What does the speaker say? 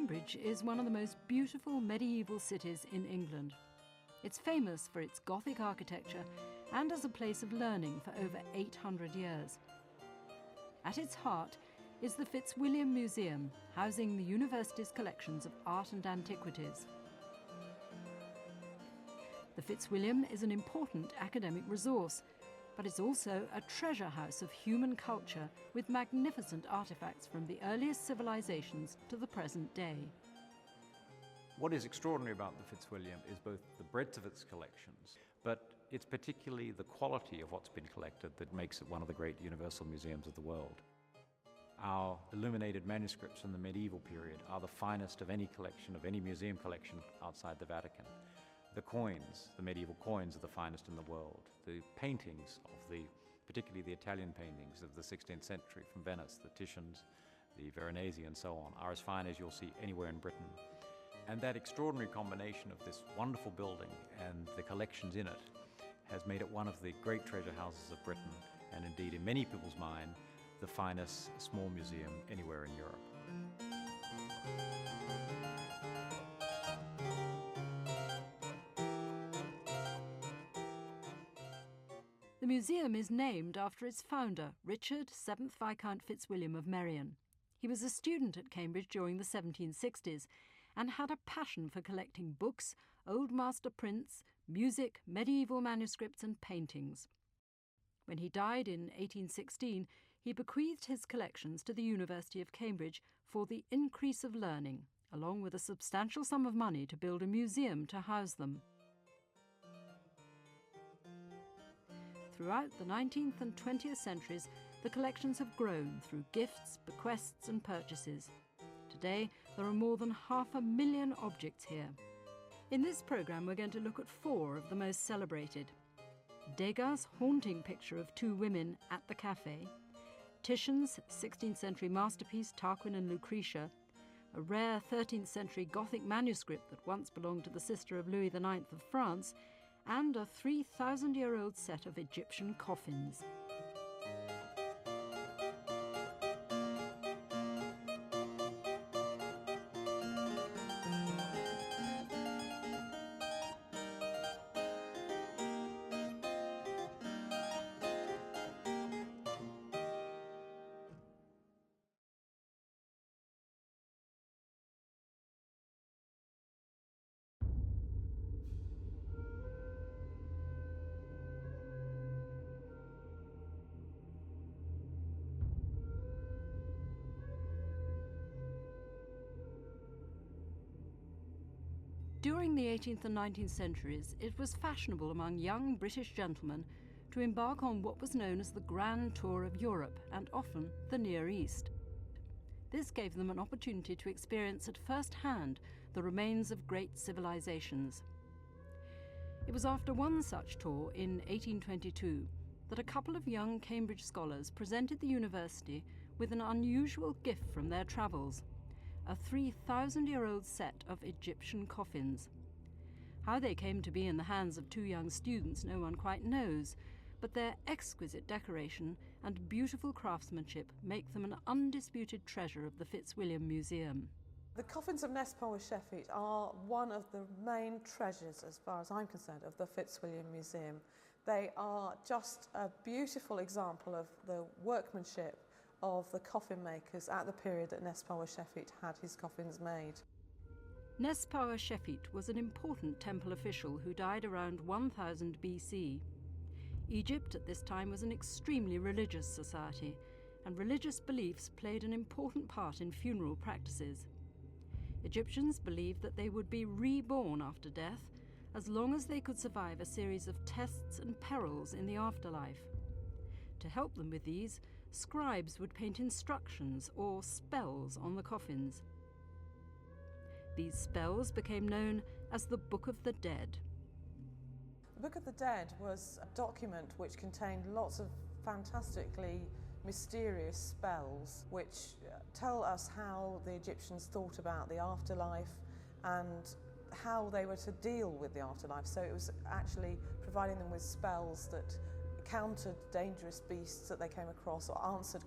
Cambridge is one of the most beautiful medieval cities in England. It's famous for its Gothic architecture and as a place of learning for over 800 years. At its heart is the Fitzwilliam Museum, housing the university's collections of art and antiquities. The Fitzwilliam is an important academic resource, but it's also a treasure house of human culture with magnificent artefacts from the earliest civilizations to the present day. What is extraordinary about the Fitzwilliam is both the breadth of its collections, but it's particularly the quality of what's been collected that makes it one of the great universal museums of the world. Our illuminated manuscripts from the medieval period are the finest of any collection, of any museum collection outside the Vatican. The coins, the medieval coins, are the finest in the world. The paintings particularly the Italian paintings of the 16th century from Venice, the Titians, the Veronese and so on, are as fine as you'll see anywhere in Britain. And that extraordinary combination of this wonderful building and the collections in it has made it one of the great treasure houses of Britain, and indeed, in many people's mind, the finest small museum anywhere in Europe. The museum is named after its founder, Richard, 7th Viscount Fitzwilliam of Merion. He was a student at Cambridge during the 1760s and had a passion for collecting books, old master prints, music, medieval manuscripts and paintings. When he died in 1816, he bequeathed his collections to the University of Cambridge for the increase of learning, along with a substantial sum of money to build a museum to house them. Throughout the 19th and 20th centuries, the collections have grown through gifts, bequests and purchases. Today, there are more than 500,000 objects here. In this programme, we're going to look at 4 of the most celebrated. Degas' haunting picture of 2 women at the cafe, Titian's 16th century masterpiece Tarkin and Lucretia, a rare 13th century Gothic manuscript that once belonged to the sister of Louis IX of France, and a 3,000-year-old set of Egyptian coffins. During the 18th and 19th centuries, it was fashionable among young British gentlemen to embark on what was known as the Grand Tour of Europe and often the Near East. This gave them an opportunity to experience at first hand the remains of great civilizations. It was after one such tour in 1822 that a couple of young Cambridge scholars presented the university with an unusual gift from their travels: a 3,000-year-old set of Egyptian coffins. How they came to be in the hands of 2 young students no one quite knows, but their exquisite decoration and beautiful craftsmanship make them an undisputed treasure of the Fitzwilliam Museum. The coffins of Sheffield are one of the main treasures, as far as I'm concerned, of the Fitzwilliam Museum. They are just a beautiful example of the workmanship of the coffin makers at the period that Sheffield had his coffins made. Sheffield was an important temple official who died around 1000 BC. Egypt at this time was an extremely religious society, and religious beliefs played an important part in funeral practices. Egyptians believed that they would be reborn after death as long as they could survive a series of tests and perils in the afterlife. To help them with these, scribes would paint instructions or spells on the coffins. These spells became known as the Book of the Dead. The Book of the Dead was a document which contained lots of fantastically mysterious spells which tell us how the Egyptians thought about the afterlife and how they were to deal with the afterlife. So it was actually providing them with spells that countered dangerous beasts that they came across or answered.